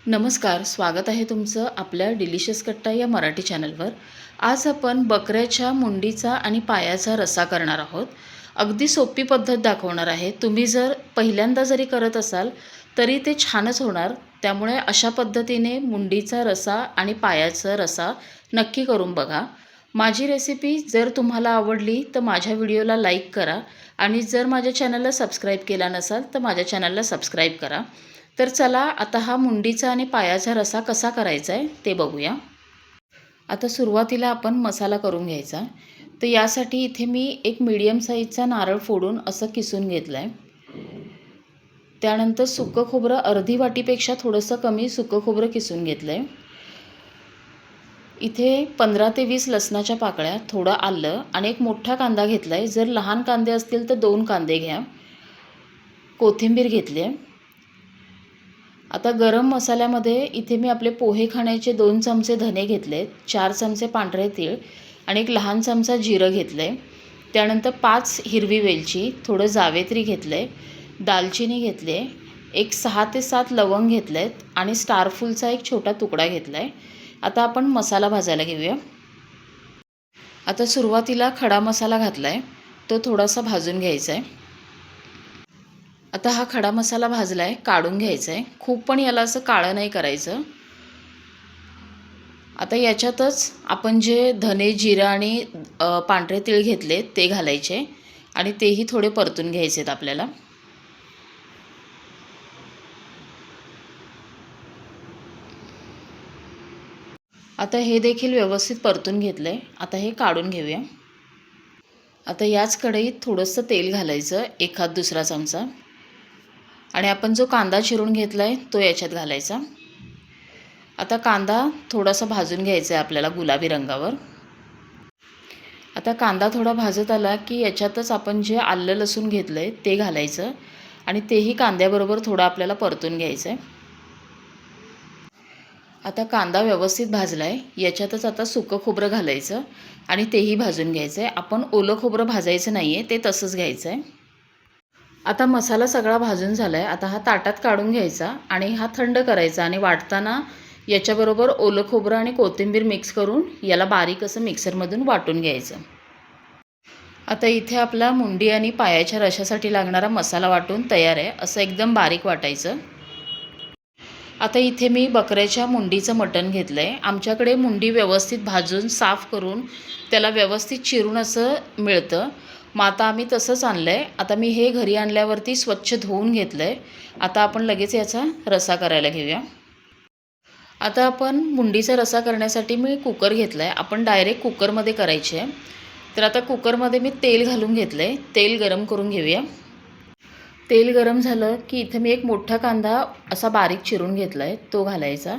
नमस्कार, स्वागत आहे तुमचं आपल्या डिलिशियस कट्टा या मराठी चॅनलवर. आज आपण बकऱ्याच्या मुंडीचा आणि पायाचा रस्सा करणार आहोत. अगदी सोपी पद्धत दाखवणार आहे. तुम्ही जर पहिल्यांदा जरी करत असाल तरी ते छानच होणार. त्यामुळे अशा पद्धतीने मुंडीचा रस्सा आणि पायाचा रस्सा नक्की करून बघा. माझी रेसिपी जर तुम्हाला आवडली तर माझ्या व्हिडिओला लाईक करा आणि जर माझ्या चॅनलला सबस्क्राईब केला नसाल तर माझ्या चॅनलला सबस्क्राईब करा. तर चला आता हा मुंडीचा आणि पायाचा रस्सा कसा करायचा आहे ते बघूया. आता सुरुवातीला आपण मसाला करून घ्यायचा. तर यासाठी इथे मी एक मीडियम साईजचा नारळ फोडून असं किसून घेतलं आहे. त्यानंतर सुकं खोबरं अर्धी वाटीपेक्षा थोडंसं कमी सुकं खोबरं किसून घेतलं आहे. इथे 15 ते 20 लसणाच्या पाकळ्या, थोडं आलं आणि एक मोठा कांदा घेतला आहे. जर लहान कांदे असतील तर 2 कांदे घ्या. कोथिंबीर घेतली आहे. आता गरम मसाल्यामध्ये इथे मी आपले पोहे खाण्याचे 2 चमचे धने घेतले, 4 चमचे पांढरे तीळ आणि एक लहान चमचा जिरं घेतलं आहे. त्यानंतर 5 हिरवी वेलची, थोडं जावेत्री घेतलं आहे, दालचिनी घेतली आहे, एक 6 ते 7 लवंग घेतले आहेत आणि स्टारफूलचा एक छोटा तुकडा घेतला आहे. आता आपण मसाला भाजायला घेऊया. आता सुरुवातीला खडा मसाला घातला आहे, तो थोडासा भाजून घ्यायचा आहे. आता हा खडा मसाला भाजला आहे, काढून घ्यायचा आहे. खूप पण याला असं काळं नाही करायचं. आता याच्यातच आपण जे धने, जिरं आणि पांढरे तीळ घेतले ते घालायचे आणि तेही थोडे परतून घ्यायचे आहेत आपल्याला. आता हे देखील व्यवस्थित परतून घेतलं आहे. आता हे काढून घेऊया. आता याच कढईत थोडंसं तेल घालायचं, एखाद दुसरा चमचा, आणि आपण जो कांदा चिरून घेतला आहे तो याच्यात घालायचा. आता कांदा थोडासा भाजून घ्यायचा आहे आपल्याला गुलाबी रंगावर. आता कांदा थोडा भाजत आला की याच्यातच आपण जे आलं लसूण घेतलं आहे ते घालायचं आणि तेही कांद्याबरोबर थोडं आपल्याला परतून घ्यायचं आहे. आता कांदा व्यवस्थित भाजला आहे. याच्यातच आता सुकं खोबरं घालायचं आणि तेही भाजून घ्यायचं आहे. आपण ओलं खोबरं भाजायचं नाही आहे, ते तसंच घ्यायचं आहे. आता मसाला सगळा भाजून झाला आहे. आता हा ताटात काढून घ्यायचा आणि हा थंड करायचा आणि वाटताना याच्याबरोबर ओलं खोबरं आणि कोथिंबीर मिक्स करून याला बारीक असं मिक्सरमधून वाटून घ्यायचं. आता इथे आपला मुंडी आणि पायाच्या रशासाठी लागणारा मसाला वाटून तयार आहे. असं एकदम बारीक वाटायचं. आता इथे मी बकऱ्याच्या मुंडीचं मटण घेतलं आहे. आमच्याकडे मुंडी व्यवस्थित भाजून साफ करून त्याला व्यवस्थित चिरून असं मिळतं. मग आता आम्ही तसंच आणलं आहे. आता मी हे घरी आणल्यावरती स्वच्छ धुवून घेतलं आहे. आता आपण लगेच याचा रस्सा करायला घेऊया. आता आपण मुंडीचा रस्सा करण्यासाठी मी कुकर घेतला आहे. आपण डायरेक्ट कुकरमध्ये करायचे आहे. तर आता कुकरमध्ये मी तेल घालून घेतलं आहे. तेल गरम करून घेऊया. तेल गरम झालं की इथं मी एक मोठा कांदा असा बारीक चिरून घेतला आहे, तो घालायचा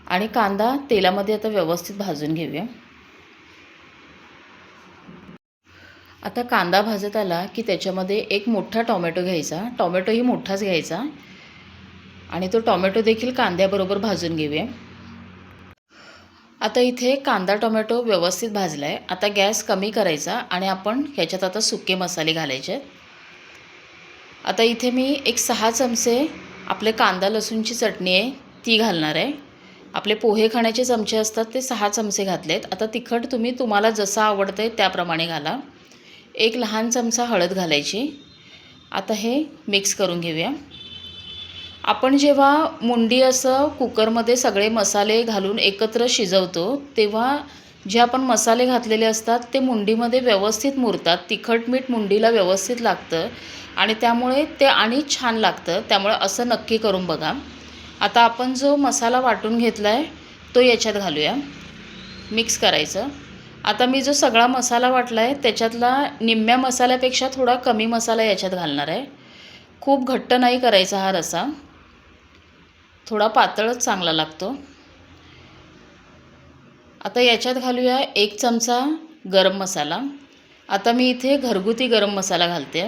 आणि कांदा तेलामध्ये आता व्यवस्थित भाजून घेऊया. आता कांदा भाजत आला की त्याच्यामध्ये एक मोठा टोमॅटो घ्यायचा. टोमॅटोही मोठाच घ्यायचा आणि तो टोमॅटो देखील कांद्याबरोबर भाजून घेऊया. आता इथे कांदा टोमॅटो व्यवस्थित भाजला आहे. आता गॅस कमी करायचा आणि आपण ह्याच्यात आता सुके मसाले घालायचे आहेत. आता इथे मी एक 6 चमचे आपले कांदा लसूणची चटणी आहे ती घालणार आहे. आपले पोहे खाण्याचे चमचे असतात ते 6 चमचे घातलेत. आता तिखट तुम्हाला जसं आवडतं आहे त्याप्रमाणे घाला. एक लहान चमचा हळद घालायची. आता हे मिक्स करून घेऊया. आपण जेव्हा मुंडी असं कुकरमध्ये सगळे मसाले घालून एकत्र शिजवतो तेव्हा जे आपण मसाले घातलेले असतात ते मुंडीमध्ये व्यवस्थित मुरतात. तिखट मीठ मुंडीला व्यवस्थित लागतं आणि त्यामुळे ते आणि छान लागतं. त्यामुळे असं नक्की करून बघा. आता आपण जो मसाला वाटून घेतला आहे तो याच्यात घालूया. मिक्स करायचं. आता मी जो सगळा मसाला वाटला आहे त्याच्यातला निम्म्या मसाल्यापेक्षा थोडा कमी मसाला याच्यात घालणार आहे. खूप घट्ट नाही करायचा हा रस्सा, थोडा पातळच चांगला लागतो. आता याच्यात घालूया 1 चमचा गरम मसाला. आता मी इथे घरगुती गरम मसाला घालते.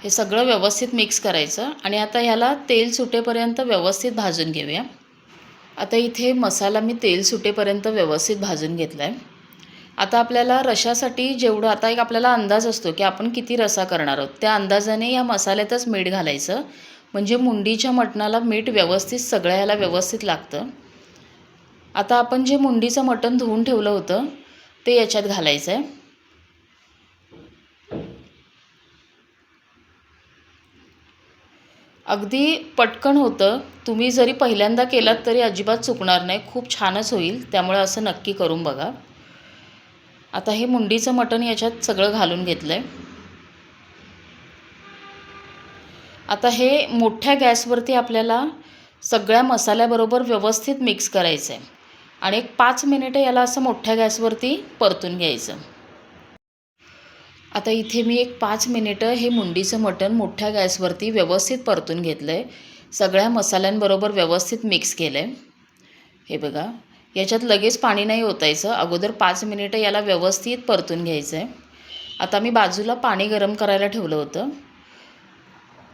हे सगळं व्यवस्थित मिक्स करायचं आणि आता ह्याला तेल सुटेपर्यंत व्यवस्थित भाजून घेऊया. आता इथे मसाला मी तेल सुटेपर्यंत व्यवस्थित भाजून घेतला आहे. आता आपल्याला रशासाठी जेवढं आता एक आपल्याला अंदाज असतो की आपण किती रस्सा करणार आहोत त्या अंदाजाने या मसाल्यातच मीठ घालायचं. म्हणजे मुंडीच्या मटणाला मीठ व्यवस्थित सगळ्याला व्यवस्थित लागतं. आता आपण जे मुंडीचं मटण धुवून ठेवलं होतं ते याच्यात घालायचं आहे. अगदी पटकन होतं. तुम्ही जरी पहिल्यांदा केलात तरी अजिबात चुकणार नाही, खूप छानच होईल. त्यामुळे असं नक्की करून बघा. आता हे मुंडीचं मटण याच्यात सगळं घालून घेतलं आहे. आता हे मोठ्या गॅसवरती आपल्याला सगळ्या मसाल्याबरोबर व्यवस्थित मिक्स करायचं आहे आणि एक 5 मिनिटं याला असं मोठ्या गॅसवरती परतून घ्यायचं. आता इथे मी एक 5 मिनिटं हे मुंडीचं मटण मोठ्या गॅसवरती व्यवस्थित परतून घेतलं आहे. सगळ्या मसाल्यांबरोबर व्यवस्थित मिक्स केलं आहे. हे बघा, याच्यात लगेच पाणी नाही ओतायचं. अगोदर 5 मिनिटं याला व्यवस्थित परतून घ्यायचं आहे. आता मी बाजूला पाणी गरम करायला ठेवलं होतं.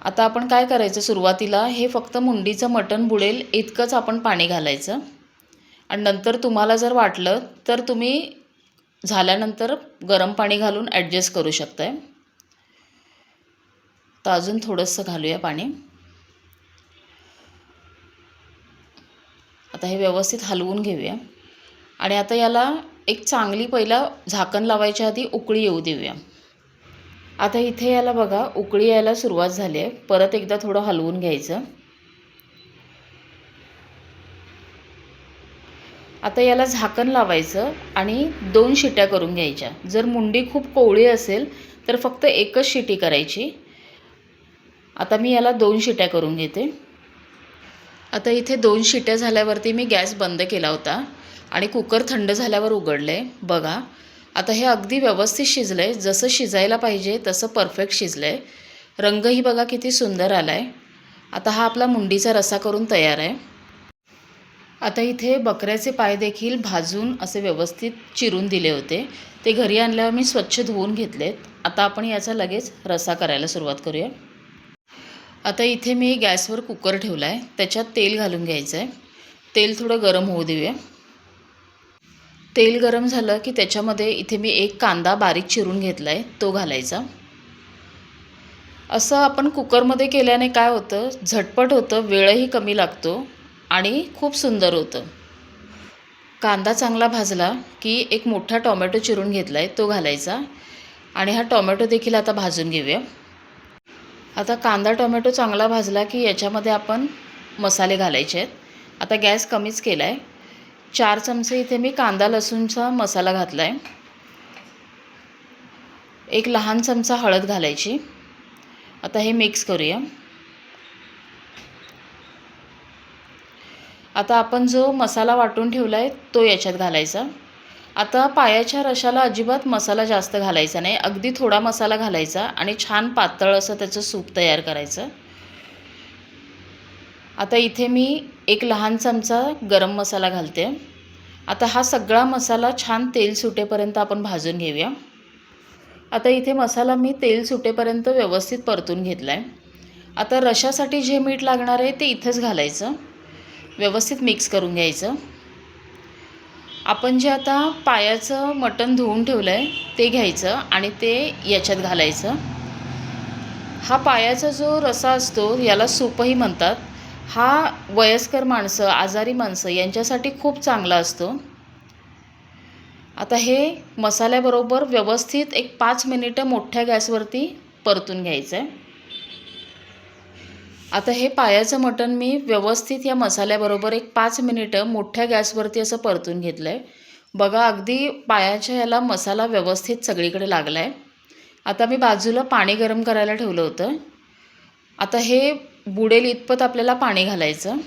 आता आपण काय करायचं, सुरुवातीला हे फक्त मुंडीचं मटण बुडेल इतकंच आपण पाणी घालायचं आणि नंतर तुम्हाला जर वाटलं तर तुम्ही झाल्यानंतर गरम पाणी घालून ॲडजस्ट करू शकताय. तर अजून थोडंसं घालूया पाणी. आता हे व्यवस्थित हलवून घेऊया आणि आता याला एक चांगली पहिला झाकण लावायच्या आधी उकळी येऊ देऊया. आता इथे याला बघा उकळी यायला सुरुवात झाली आहे. परत एकदा थोडं हलवून घ्यायचं. आता याला झाकण लावायचं आणि 2 शिट्या करून घ्यायच्या. जर मुंडी खूप कोवळी असेल तर फक्त एकच शिटी करायची. आता मी याला 2 शिट्या करून घेते. आता इथे 2 शिट्या झाल्यावरती मी गॅस बंद केला होता आणि कुकर थंड झाल्यावर उघडलं आहे. बघा, आता हे अगदी व्यवस्थित शिजलं आहे. जसं शिजायला पाहिजे तसं परफेक्ट शिजलं आहे. रंगही बघा किती सुंदर आला आहे. आता हा आपला मुंडीचा रस्सा करून तयार आहे. आता इथे बकऱ्याचे पाय देखील भाजून असे व्यवस्थित चिरून दिले होते. ते घरी आणल्यावर मी स्वच्छ धुवून घेतलेत. आता आपण याचा लगेच रस्सा करायला सुरुवात करूया. आता इथे मी गॅसवर कुकर ठेवला आहे. त्याच्यात तेल घालून घ्यायचं आहे. तेल थोडं गरम होऊ देऊया. तेल गरम झालं की त्याच्यामध्ये इथे मी एक कांदा बारीक चिरून घेतला आहे, तो घालायचा. असं आपण कुकरमध्ये केल्याने काय होतं, झटपट होतं, वेळही कमी लागतो आणि खूप सुंदर होतं. कांदा चांगला भाजला की एक मोठा टोमॅटो चिरून घेतला आहे, तो घालायचा आणि हा टोमॅटो देखील आता भाजून घेऊया. आता कांदा टोमॅटो चांगला भाजला की याच्यामध्ये आपण मसाले घालायचे आहेत. आता गॅस कमीच केला आहे. 4 चमचे इथे मी कांदा लसूणचा मसाला घातला आहे. एक लहान चमचा हळद घालायची. आता हे मिक्स करूया. आता आपण जो मसाला वाटून ठेवला आहे तो याच्यात घालायचा. आता पायाच्या रशाला अजिबात मसाला जास्त घालायचा नाही, अगदी थोडा मसाला घालायचा आणि छान पातळ असं त्याचं सूप तयार करायचं. आता इथे मी एक लहान चमचा गरम मसाला घालते. आता हा सगळा मसाला छान तेल सुटेपर्यंत आपण भाजून घेऊया. आता इथे मसाला मी तेल सुटेपर्यंत व्यवस्थित परतून घेतला आहे. आता रशासाठी जे मीठ लागणार आहे ते इथंच घालायचं. व्यवस्थित मिक्स करून घ्यायचं. आपण जे आता पायाचं मटण धुवून ठेवलं आहे ते घ्यायचं आणि ते याच्यात घालायचं. हा पायाचा जो रस्सा असतो याला सूपही म्हणतात. हा वयस्कर माणसं, आजारी माणसं यांच्यासाठी खूप चांगला असतो. आता हे मसाल्याबरोबर व्यवस्थित एक 5 मिनिटं मोठ्या गॅसवरती परतून घ्यायचं आहे. आता हे पायाचं मटण मी व्यवस्थित या मसाल्याबरोबर एक 5 मिनिटं मोठ्या गॅसवरती असं परतून घेतलं आहे. बघा, अगदी पायाच्या याला मसाला व्यवस्थित सगळीकडे लागला आहे. आता मी बाजूला पाणी गरम करायला ठेवलं होतं. आता हे बुडेल इतपत आपल्याला पाणी घालायचं.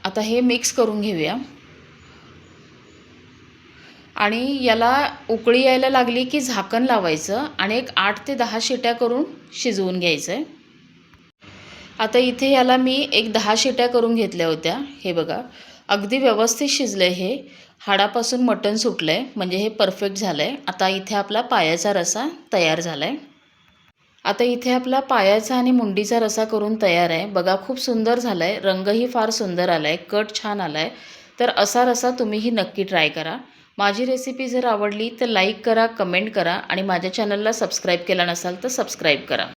आता हे मिक्स करून घेऊया आणि याला उकळी यायला लागली की झाकण लावायचं आणि एक 8 ते 10 शिट्या करून शिजवून घ्यायचं आहे. आता इथे याला मी एक 10 शिट्या करून घेतल्या होत्या. हे बघा, अगदी व्यवस्थित शिजलं आहे. हे हाडापासून मटण सुटलं आहे, म्हणजे हे परफेक्ट झालं आहे. आता इथे आपला पायाचा रस्सा तयार झाला आहे. आता इथे आपला पायाचा आणि मुंडीचा रस्सा करून तयार आहे. बघा, खूप सुंदर झाला आहे. रंगही फार सुंदर आला आहे, कट छान आला आहे. तर असा रस्सा तुम्हीही नक्की ट्राय करा. माझी रेसिपी जर आवडली तर लाईक करा, कमेंट करा आणि माझ्या चॅनलला सबस्क्राईब केला नसाल तर सबस्क्राईब करा.